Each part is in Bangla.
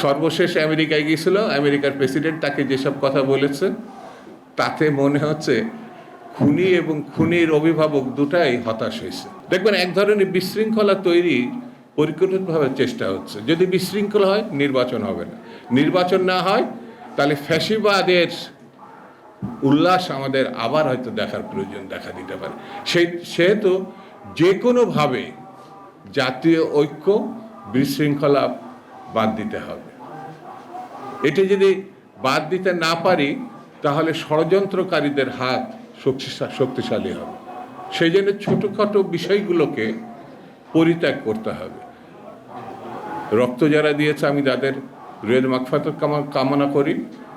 সর্বশেষ আমেরিকায় গিয়েছিল, আমেরিকার প্রেসিডেন্ট তাকে যেসব কথা বলেছে তাতে মনে হচ্ছে খুনি এবং খুনির অভিভাবক দুটাই হতাশ হয়েছে। দেখবেন এক ধরনের বিশৃঙ্খলা তৈরি পরিকল্পিতভাবে চেষ্টা হচ্ছে। যদি বিশৃঙ্খলা হয় নির্বাচন হবে না, নির্বাচন না হয় তাহলে ফ্যাসিবাদের উল্লাস আমাদের আবার হয়তো দেখার প্রয়োজন দেখা দিতে পারে। সেহেতু যে কোনোভাবে জাতীয় ঐক্য বিশৃঙ্খলা বাদ দিতে হবে। এটা যদি বাদ দিতে না পারি তাহলে ষড়যন্ত্রকারীদের হাত শক্তিশালী হবে। সেই জন্য ছোটোখাটো বিষয়গুলোকে পরিত্যাগ করতে হবে। রক্ত যারা দিয়েছে আমি তাদের রুহের মাগফিরাত কামনা করি,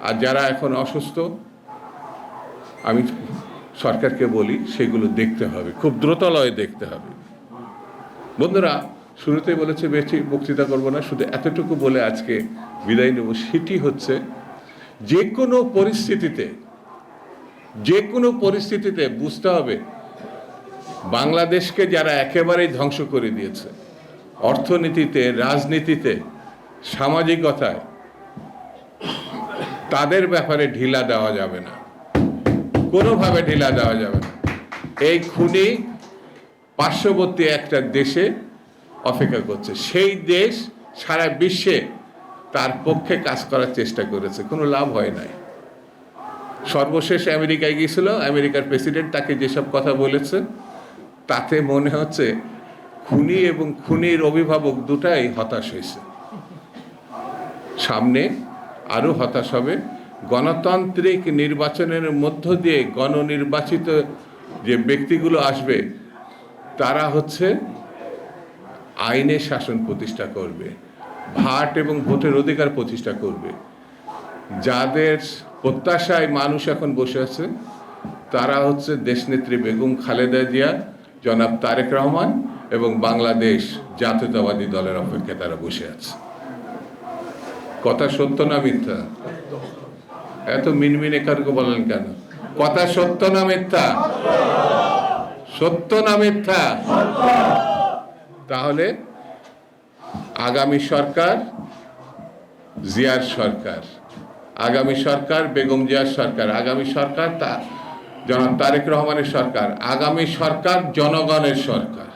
আর যারা এখন অসুস্থ আমি সরকারকে বলি সেগুলো দেখতে হবে, খুব দ্রুতলয়ে দেখতে হবে। বন্ধুরা, শুরুতেই বলেছে বেশি বক্তৃতা করবো না, শুধু এতটুকু বলে আজকে বিদায় নেব। সেটি হচ্ছে যে কোনো পরিস্থিতিতে বুঝতে হবে বাংলাদেশকে যারা একেবারেই ধ্বংস করে দিয়েছে, অর্থনীতিতে, রাজনীতিতে, সামাজিকতায়, তাদের ব্যাপারে ঢিলা দেওয়া যাবে না, কোনোভাবে ঢিলা দেওয়া যাবে না। এই খুনি পার্শ্ববর্তী একটা দেশে অপেক্ষা করছে, সেই দেশ সারা বিশ্বে তার পক্ষে কাজ করার চেষ্টা করেছে, কোনো লাভ হয় নাই। সর্বশেষ আমেরিকায় গিয়েছিল, আমেরিকার প্রেসিডেন্ট তাকে যেসব কথা বলেছে তাতে মনে হচ্ছে খুনি এবং খুনির অভিভাবক দুটাই হতাশ হয়েছে। সামনে আরও হতাশ হবে। গণতান্ত্রিক নির্বাচনের মধ্য দিয়ে গণনির্বাচিত যে ব্যক্তিগুলো আসবে তারা হচ্ছে আইনের শাসন প্রতিষ্ঠা করবে, ভোট এবং ভোটের অধিকার প্রতিষ্ঠা করবে। যাদের প্রত্যাশায় মানুষ এখন বসে আছে তারা হচ্ছে দেশনেত্রী বেগম খালেদা জিয়া, জনাব তারেক রহমান এবং বাংলাদেশ জাতীয়তাবাদী দলের অপেক্ষায় তারা বসে আছে। কথা সত্য না মিথ্যা? এত মিনমিনে কারকে বলেন কেন? কথা সত্য না মিথ্যা? সত্য না মিথ্যা? তাহলে আগামী সরকার জিয়ার সরকার, আগামী সরকার বেগম জিয়ার সরকার, আগামী সরকার জনাব তারেক রহমানের সরকার, আগামী সরকার জনগণের সরকার।